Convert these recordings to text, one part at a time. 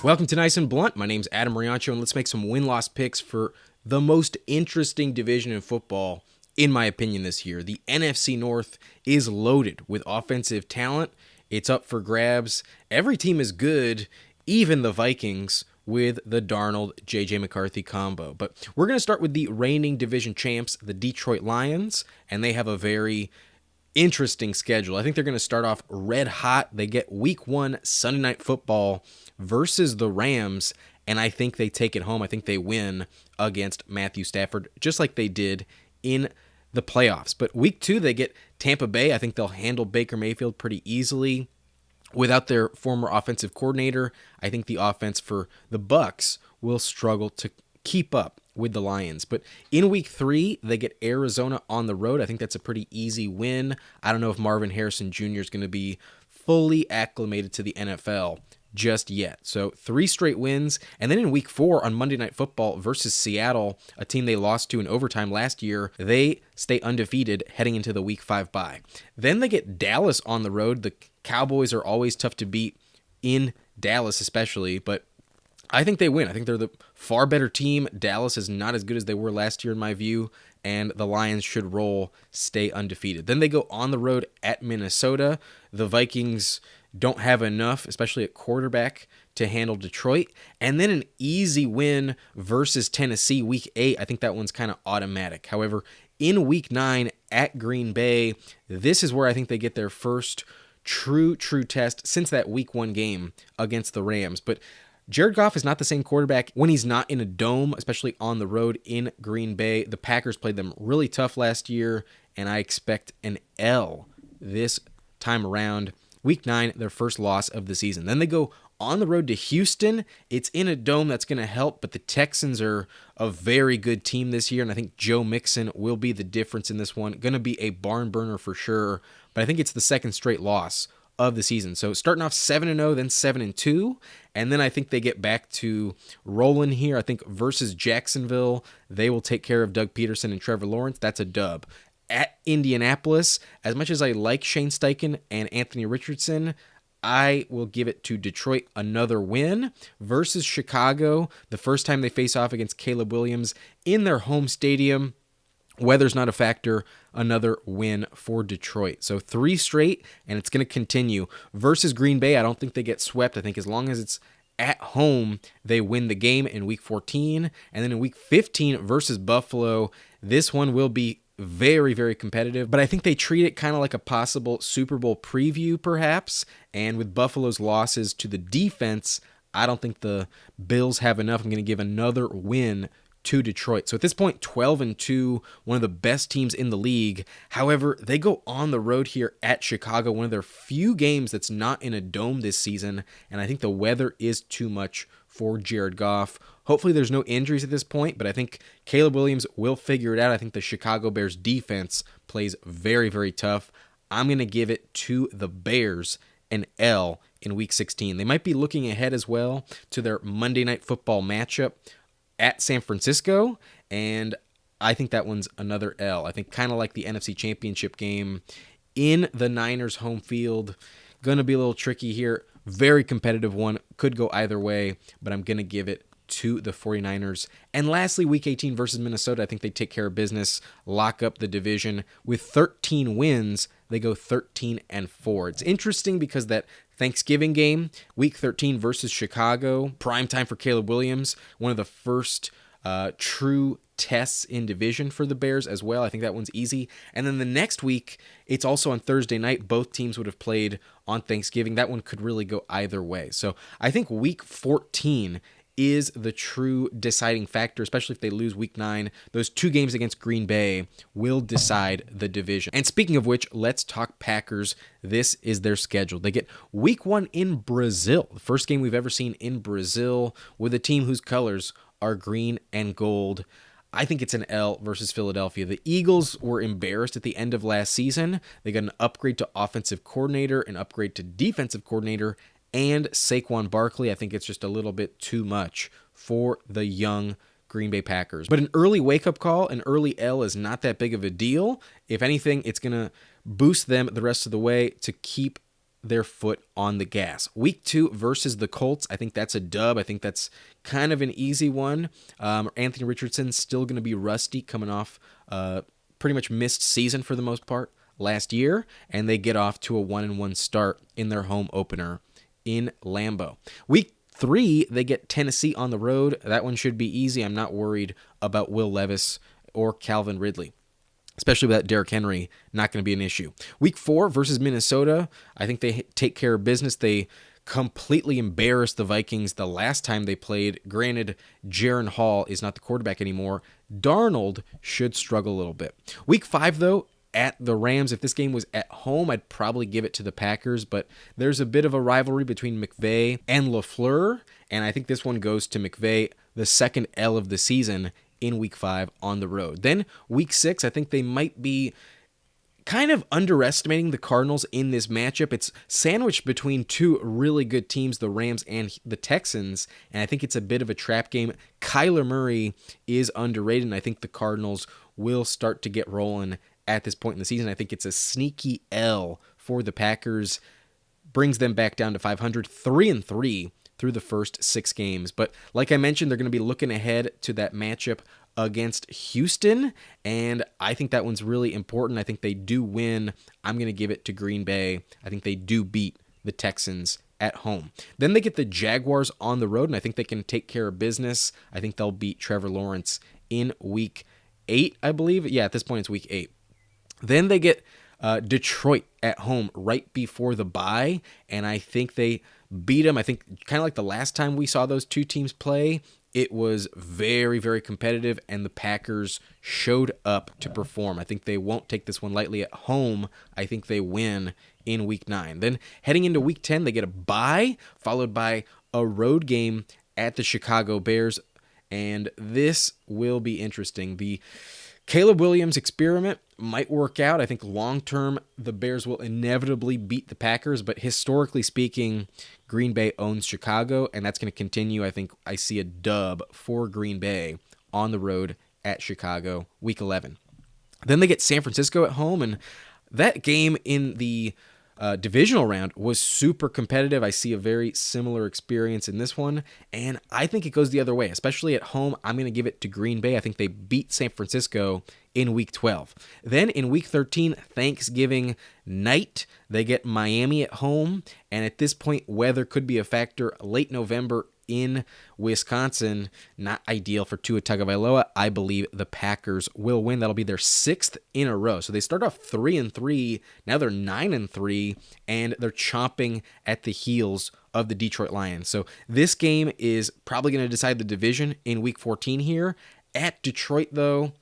Welcome to Nice and Blunt. My name's Adam Riancho, and let's make some win-loss picks for the most interesting division in football, in my opinion, this year. The NFC North is loaded with offensive talent. It's up for grabs. Every team is good, even the Vikings, with the Darnold-J.J. McCarthy combo. But we're going to start with the reigning division champs, the Detroit Lions, and they have a very interesting schedule. I think they're going to start off red hot. They get week 1 Sunday Night Football versus the Rams, and I think they take it home. I think they win against Matthew Stafford, just like they did in the playoffs. But week 2, they get Tampa Bay. I think they'll handle Baker Mayfield pretty easily. Without their former offensive coordinator, I think the offense for the Bucs will struggle to keep up with the Lions. But in week 3, they get Arizona on the road. I think that's a pretty easy win. I don't know if Marvin Harrison Jr. is going to be fully acclimated to the NFL just yet. So 3 straight wins. And then in week 4 on Monday Night Football versus Seattle, a team they lost to in overtime last year, they stay undefeated heading into the week 5 bye. Then they get Dallas on the road. The Cowboys are always tough to beat in Dallas especially, but I think they win. I think they're the far better team. Dallas is not as good as they were last year in my view, and the Lions should roll, stay undefeated. Then they go on the road at Minnesota. The Vikings don't have enough, especially at quarterback, to handle Detroit. And then an easy win versus Tennessee week 8. I think that one's kind of automatic. However, in week 9 at Green Bay, this is where I think they get their first true test since that week 1 game against the Rams. But Jared Goff is not the same quarterback when he's not in a dome, especially on the road in Green Bay. The Packers played them really tough last year, and I expect an L this time around. Week 9, their first loss of the season. Then they go on the road to Houston. It's in a dome, that's going to help, but the Texans are a very good team this year, and I think Joe Mixon will be the difference in this one. Going to be a barn burner for sure, but I think it's the second straight loss of the season. So starting off 7-0, then 7-2, and then I think they get back to rolling here. I think versus Jacksonville, they will take care of Doug Peterson and Trevor Lawrence. That's a dub. At Indianapolis, as much as I like Shane Steichen and Anthony Richardson, I will give it to Detroit, another win. Versus Chicago, the first time they face off against Caleb Williams in their home stadium. Weather's not a factor, another win for Detroit. So 3 straight, and it's going to continue. Versus Green Bay, I don't think they get swept. I think as long as it's at home, they win the game in week 14. And then in week 15 versus Buffalo, this one will be very, very competitive, but I think they treat it kind of like a possible Super Bowl preview, perhaps. And with Buffalo's losses to the defense, I don't think the Bills have enough. I'm going to give another win to Detroit. So at this point, 12-2, one of the best teams in the league. However, they go on the road here at Chicago, one of their few games that's not in a dome this season, and I think the weather is too much for Jared Goff. Hopefully there's no injuries at this point, but I think Caleb Williams will figure it out. I think the Chicago Bears defense plays very, very tough. I'm going to give it to the Bears, an L in week 16. They might be looking ahead as well to their Monday Night Football matchup at San Francisco, and I think that one's another L. I think kind of like the NFC Championship game in the Niners' home field. Going to be a little tricky here. Very competitive one. Could go either way, but I'm going to give it to the 49ers. And lastly, week 18 versus Minnesota, I think they take care of business, lock up the division. With 13 wins, they go 13-4. It's interesting because that Thanksgiving game, week 13 versus Chicago, prime time for Caleb Williams, one of the first true tests in division for the Bears as well. I think that one's easy. And then the next week, it's also on Thursday night. Both teams would have played on Thanksgiving. That one could really go either way. So I think week 14 is the true deciding factor, especially if they lose week 9. Those 2 games against Green Bay will decide the division. And speaking of which, let's talk Packers. This is their schedule. They get week 1 in Brazil, the first game we've ever seen in Brazil, with a team whose colors are green and gold. I think it's an L versus Philadelphia. The Eagles were embarrassed at the end of last season. They got an upgrade to offensive coordinator, an upgrade to defensive coordinator, and Saquon Barkley. I think it's just a little bit too much for the young Green Bay Packers. But an early wake-up call, an early L is not that big of a deal. If anything, it's going to boost them the rest of the way to keep their foot on the gas. Week 2 versus the Colts, I think that's a dub. I think that's kind of an easy one. Anthony Richardson's still going to be rusty, coming off pretty much missed season for the most part last year, and they get off to a 1-1 start in their home opener in Lambeau. Week 3, they get Tennessee on the road. That one should be easy. I'm not worried about Will Levis or Calvin Ridley, especially with that Derrick Henry, not going to be an issue. Week 4 versus Minnesota, I think they take care of business. They completely embarrassed the Vikings the last time they played. Granted, Jaron Hall is not the quarterback anymore. Darnold should struggle a little bit. Week 5, though, at the Rams. If this game was at home, I'd probably give it to the Packers, but there's a bit of a rivalry between McVay and LaFleur, and I think this one goes to McVay, the second L of the season in Week 5 on the road. Then Week 6, I think they might be kind of underestimating the Cardinals in this matchup. It's sandwiched between two really good teams, the Rams and the Texans, and I think it's a bit of a trap game. Kyler Murray is underrated, and I think the Cardinals will start to get rolling at this point in the season. I think it's a sneaky L for the Packers, brings them back down to 500, 3-3 through the first 6 games. But like I mentioned, they're going to be looking ahead to that matchup against Houston, and I think that one's really important. I think they do win. I'm going to give it to Green Bay. I think they do beat the Texans at home. Then they get the Jaguars on the road, and I think they can take care of business. I think they'll beat Trevor Lawrence in Week 8, I believe. Yeah, at this point it's Week 8. Then they get Detroit at home right before the bye, and I think they beat them. I think kind of like the last time we saw those two teams play, it was very, very competitive, and the Packers showed up to perform. I think they won't take this one lightly at home. I think they win in Week 9. Then heading into Week 10, they get a bye, followed by a road game at the Chicago Bears, and this will be interesting. The Caleb Williams experiment might work out. I think long-term, the Bears will inevitably beat the Packers, but historically speaking, Green Bay owns Chicago, and that's going to continue. I think I see a dub for Green Bay on the road at Chicago, Week 11. Then they get San Francisco at home, and that game in the divisional round was super competitive. I see a very similar experience in this one, and I think it goes the other way, especially at home. I'm going to give it to Green Bay. I think they beat San Francisco in Week 12. Then in Week 13, Thanksgiving night, they get Miami at home, and at this point, weather could be a factor. Late November in Wisconsin, not ideal for Tua Tagovailoa. I believe the Packers will win. That'll be their 6th in a row. So they start off 3-3. Now they're 9-3, and they're chomping at the heels of the Detroit Lions. So this game is probably going to decide the division in Week 14 here. At Detroit, though,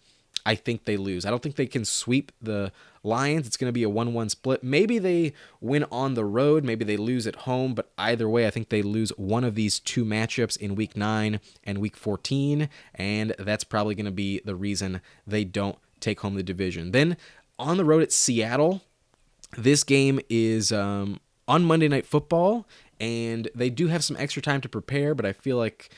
I think they lose. I don't think they can sweep the Lions. It's going to be a 1-1 split. Maybe they win on the road. Maybe they lose at home. But either way, I think they lose one of these two matchups in Week 9 and Week 14. And that's probably going to be the reason they don't take home the division. Then on the road at Seattle, this game is on Monday Night Football. And they do have some extra time to prepare. But I feel like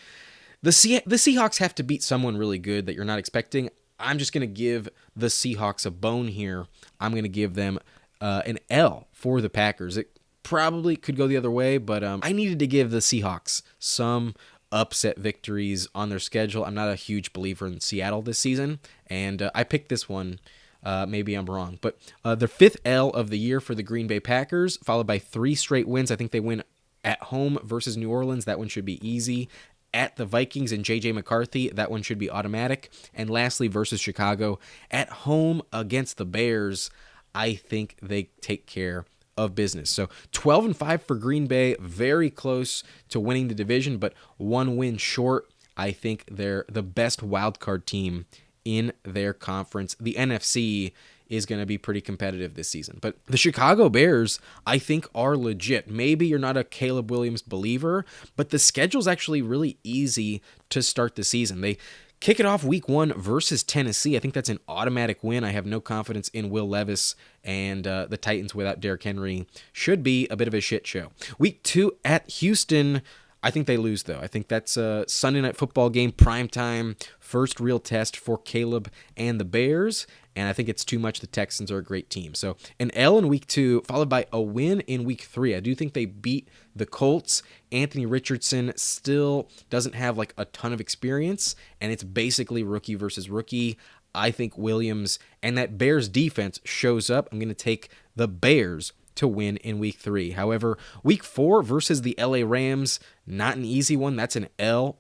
the Seahawks have to beat someone really good that you're not expecting. I'm just going to give the Seahawks a bone here. I'm going to give them an L for the Packers. It probably could go the other way, but I needed to give the Seahawks some upset victories on their schedule. I'm not a huge believer in Seattle this season, and I picked this one. Maybe I'm wrong, but their 5th L of the year for the Green Bay Packers, followed by 3 straight wins. I think they win at home versus New Orleans. That one should be easy. At the Vikings and J.J. McCarthy, that one should be automatic. And lastly, versus Chicago, at home against the Bears, I think they take care of business. So 12-5 for Green Bay, very close to winning the division, but 1 win short. I think they're the best wildcard team in their conference. The NFC is going to be pretty competitive this season. But the Chicago Bears, I think, are legit. Maybe you're not a Caleb Williams believer, but the schedule's actually really easy to start the season. They kick it off Week 1 versus Tennessee. I think that's an automatic win. I have no confidence in Will Levis, and the Titans without Derrick Henry should be a bit of a shit show. Week 2 at Houston, I think they lose, though. I think that's a Sunday Night Football game, primetime, first real test for Caleb and the Bears, and I think it's too much. The Texans are a great team. So an L in week 2, followed by a win in week 3. I do think they beat the Colts. Anthony Richardson still doesn't have like a ton of experience, and it's basically rookie versus rookie. I think Williams and that Bears defense shows up. I'm going to take the Bears to win in week 3. However, week 4 versus the LA Rams, not an easy one. That's an L.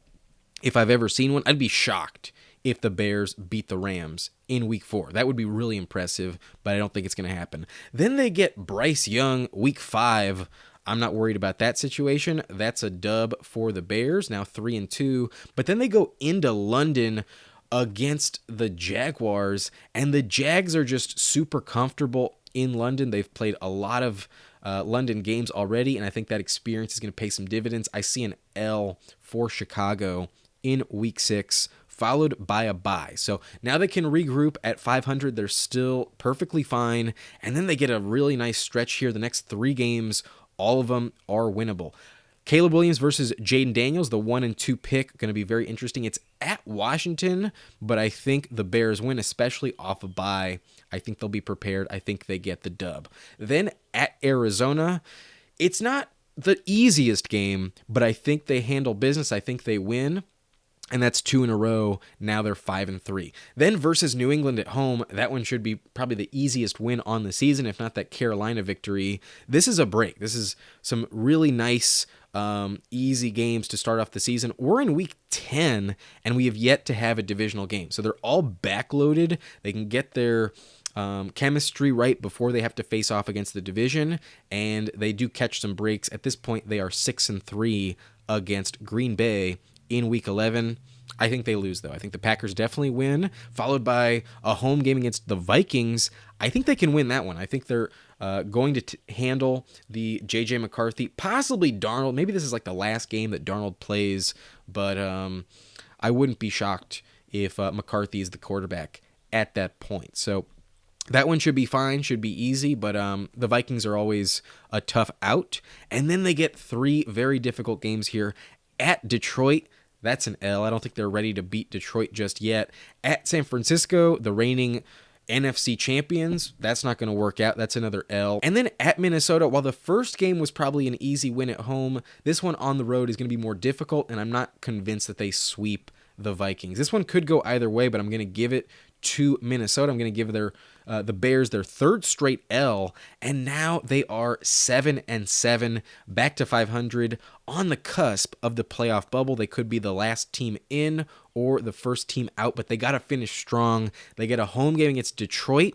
If I've ever seen one, I'd be shocked if the Bears beat the Rams in week 4. That would be really impressive, but I don't think it's going to happen. Then they get Bryce Young week 5. I'm not worried about that situation. That's a dub for the Bears, now 3-2. But then they go into London against the Jaguars, and the Jags are just super comfortable in London. They've played a lot of London games already, and I think that experience is going to pay some dividends. I see an L for Chicago in week 6, followed by a bye. So now they can regroup at 500. They're still perfectly fine, and then they get a really nice stretch here. The next 3 games, all of them are winnable. Caleb Williams versus Jaden Daniels, the 1-2 pick, going to be very interesting. It's at Washington, but I think the Bears win, especially off a bye. I think they'll be prepared. I think they get the dub. Then at Arizona, it's not the easiest game, but I think they handle business. I think they win. And that's 2 in a row. Now they're 5-3. Then versus New England at home, that one should be probably the easiest win on the season, if not that Carolina victory. This is a break. This is some really nice, easy games to start off the season. We're in week 10, and we have yet to have a divisional game. So they're all backloaded. They can get their chemistry right before they have to face off against the division, and they do catch some breaks. At this point, they are 6-3 against Green Bay in week 11. I think they lose, though. I think the Packers definitely win, followed by a home game against the Vikings. I think they can win that one. I think they're going to handle the J.J. McCarthy, possibly Darnold. Maybe this is like the last game that Darnold plays, but I wouldn't be shocked if McCarthy is the quarterback at that point. So that one should be fine, should be easy, but the Vikings are always a tough out. And then they get 3 very difficult games here. At Detroit, that's an L. I don't think they're ready to beat Detroit just yet. At San Francisco, the reigning NFC champions, that's not going to work out. That's another L. And then at Minnesota, while the first game was probably an easy win at home, this one on the road is going to be more difficult, and I'm not convinced that they sweep the Vikings. This one could go either way, but I'm going to give it to Minnesota. I'm going to give the Bears their 3rd straight L, and now they are 7-7, back to 500, on the cusp of the playoff bubble. They could be the last team in or the first team out, but they got to finish strong. They get a home game against Detroit.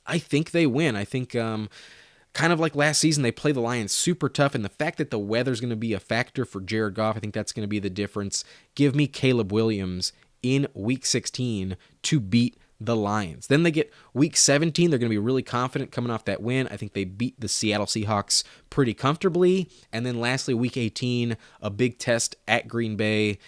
I think they win. I think kind of like last season, they play the Lions super tough, and the fact that the weather's going to be a factor for Jared Goff, I think that's going to be the difference. Give me Caleb Williams in week 16 to beat the Lions. Then they get week 17. They're going to be really confident coming off that win. I think they beat the Seattle Seahawks pretty comfortably. And then lastly, week 18, a big test at Green Bay.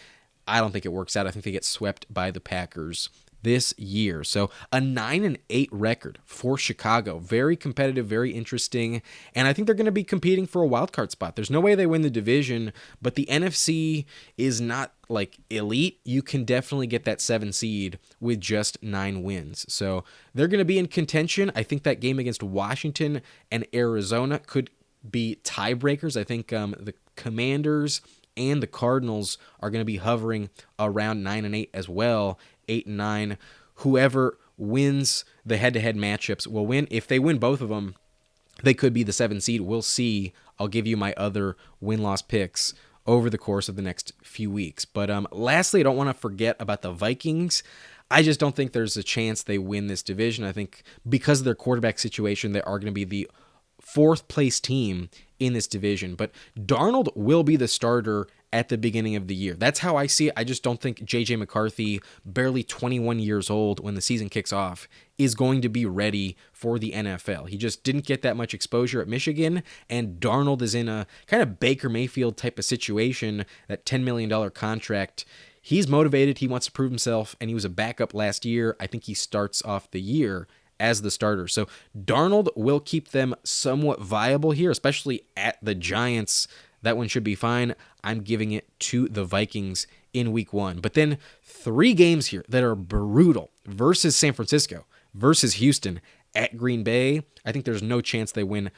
I don't think it works out. I think they get swept by the Packers this year. So a 9-8 record for Chicago. Very competitive, very interesting. And I think they're going to be competing for a wild card spot. There's no way they win the division, but the NFC is not like elite. You can definitely get that 7 seed with just 9 wins. So they're going to be in contention. I think that game against Washington and Arizona could be tiebreakers. I think the Commanders and the Cardinals are going to be hovering around 9-8 as well, 8-9. Whoever wins the head-to-head matchups will win. If they win both of them, they could be the 7 seed. We'll see. I'll give you my other win-loss picks over the course of the next few weeks. But lastly, I don't want to forget about the Vikings. I just don't think there's a chance they win this division. I think because of their quarterback situation, they are going to be the 4th place team in this division. But Darnold will be the starter at the beginning of the year. That's how I see it. I just don't think J.J. McCarthy, barely 21 years old when the season kicks off, is going to be ready for the NFL. He just didn't get that much exposure at Michigan, and Darnold is in a kind of Baker Mayfield type of situation, that $10 million contract. He's motivated. He wants to prove himself, and he was a backup last year. I think he starts off the year as the starter. So Darnold will keep them somewhat viable here, especially at the Giants. that one should be fine. I'm giving it to the Vikings in week 1. But then 3 games here that are brutal versus San Francisco, versus Houston, at Green Bay. I think there's no chance they win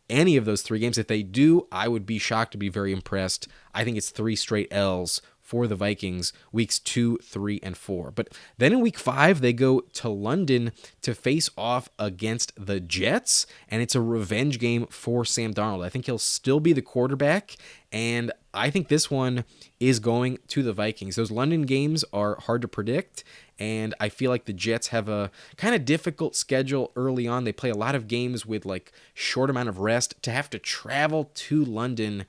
any of those 3 games. If they do, I would be shocked to be very impressed. I think it's 3 straight L's for the Vikings, weeks 2, 3, and 4. But then in week 5, they go to London to face off against the Jets, and it's a revenge game for Sam Darnold. I think he'll still be the quarterback, and I think this one is going to the Vikings. Those London games are hard to predict, and I feel like the Jets have a kind of difficult schedule early on. They play a lot of games with like short amount of rest. To have to travel to London,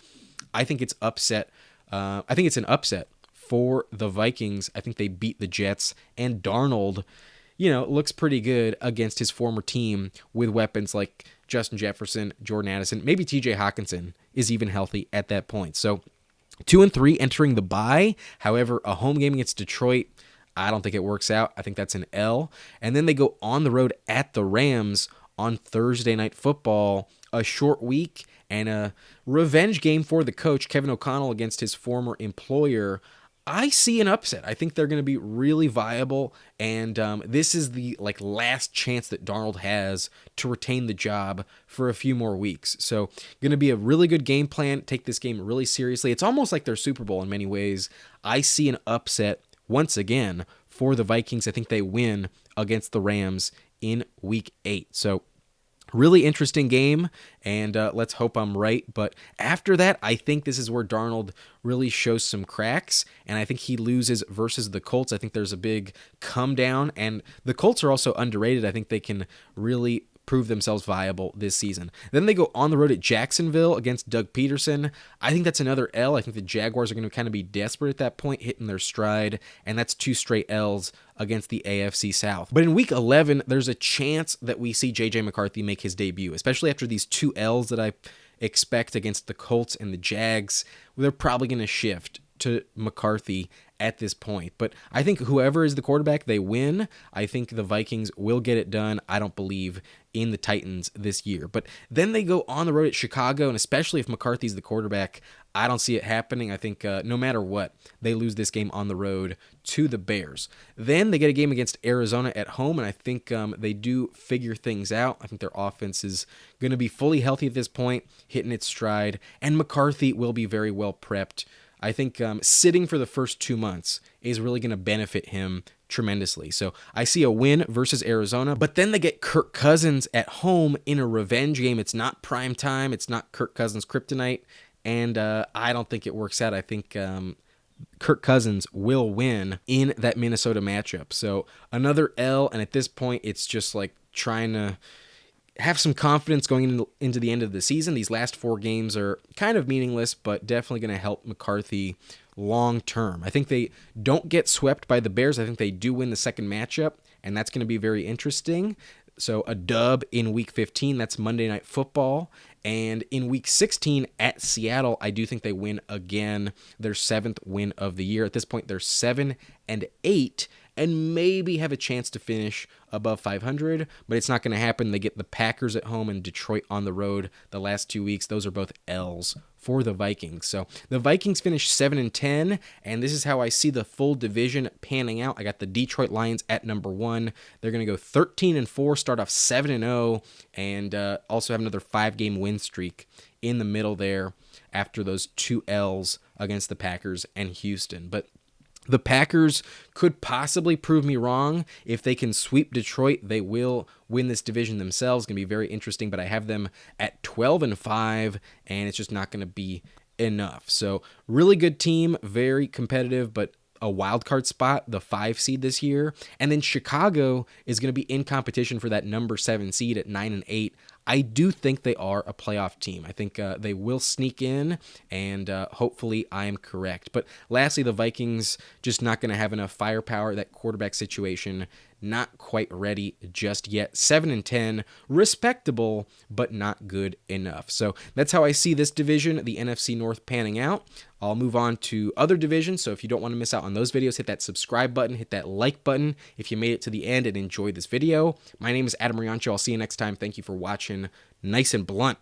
I think it's upset. I think it's an upset for the Vikings. I think they beat the Jets, and Darnold, looks pretty good against his former team with weapons like Justin Jefferson, Jordan Addison, maybe TJ Hawkinson is even healthy at that point. So 2-3 entering the bye. However, a home game against Detroit, I don't think it works out. I think that's an L. And then they go on the road at the Rams on Thursday Night Football, a short week and a revenge game for the coach, Kevin O'Connell, against his former employer. I see an upset. I think they're going to be really viable, and this is the last chance that Darnold has to retain the job for a few more weeks. So going to be a really good game plan. Take this game really seriously. It's almost like their Super Bowl in many ways. I see an upset once again for the Vikings. I think they win against the Rams in week 8. So really interesting game, and let's hope I'm right. But after that, I think this is where Darnold really shows some cracks, and I think he loses versus the Colts. I think there's a big come down, and the Colts are also underrated. I think they can really prove themselves viable this season. Then they go on the road at Jacksonville against Doug Peterson. I think that's another L. I think the Jaguars are going to kind of be desperate at that point, hitting their stride, and that's 2 straight L's against the AFC South. But in week 11, there's a chance that we see J.J. McCarthy make his debut, especially after these 2 L's that I expect against the Colts and the Jags. They're probably going to shift to McCarthy at this point. But I think whoever is the quarterback, they win. I think the Vikings will get it done. I don't believe in the Titans this year. But then they go on the road at Chicago, and especially if McCarthy's the quarterback, I don't see it happening. I think no matter what, they lose this game on the road to the Bears. Then they get a game against Arizona at home, and I think they do figure things out. I think their offense is going to be fully healthy at this point, hitting its stride, and McCarthy will be very well prepped. I think sitting for the first 2 months is really going to benefit him tremendously. So I see a win versus Arizona, but then they get Kirk Cousins at home in a revenge game. It's not prime time. It's not Kirk Cousins' kryptonite, and I don't think it works out. I think Kirk Cousins will win in that Minnesota matchup. So another L, and at this point, it's just like trying to have some confidence going into the end of the season. These last 4 games are kind of meaningless, but definitely going to help McCarthy long term. I think they don't get swept by the Bears. I think they do win the second matchup, and that's going to be very interesting. So a dub in week 15, that's Monday Night Football. And in week 16 at Seattle, I do think they win again, their 7th win of the year. At this point, they're 7-8, and maybe have a chance to finish above 500, but it's not going to happen. They get the Packers at home and Detroit on the road the last 2 weeks. Those are both L's for the Vikings. So the Vikings finish 7-10, and this is how I see the full division panning out. I got the Detroit Lions at number 1. They're going to go 13-4, start off 7-0, and also have another 5-game win streak in the middle there after those 2 L's against the Packers and Houston. But the Packers could possibly prove me wrong. If they can sweep Detroit, they will win this division themselves. It's going to be very interesting, but I have them at 12-5, and it's just not going to be enough. So really good team, very competitive, but a wild card spot, the 5 seed this year. And then Chicago is going to be in competition for that number 7 seed at 9-8. I do think they are a playoff team. I think they will sneak in, and hopefully I am correct. But lastly, the Vikings just not going to have enough firepower. That quarterback situation, not quite ready just yet. 7-10, respectable, but not good enough. So that's how I see this division, the NFC North, panning out. I'll move on to other divisions, so if you don't want to miss out on those videos, hit that subscribe button, hit that like button if you made it to the end and enjoyed this video. My name is Adam Riancho. I'll see you next time. Thank you for watching. Nice and blunt.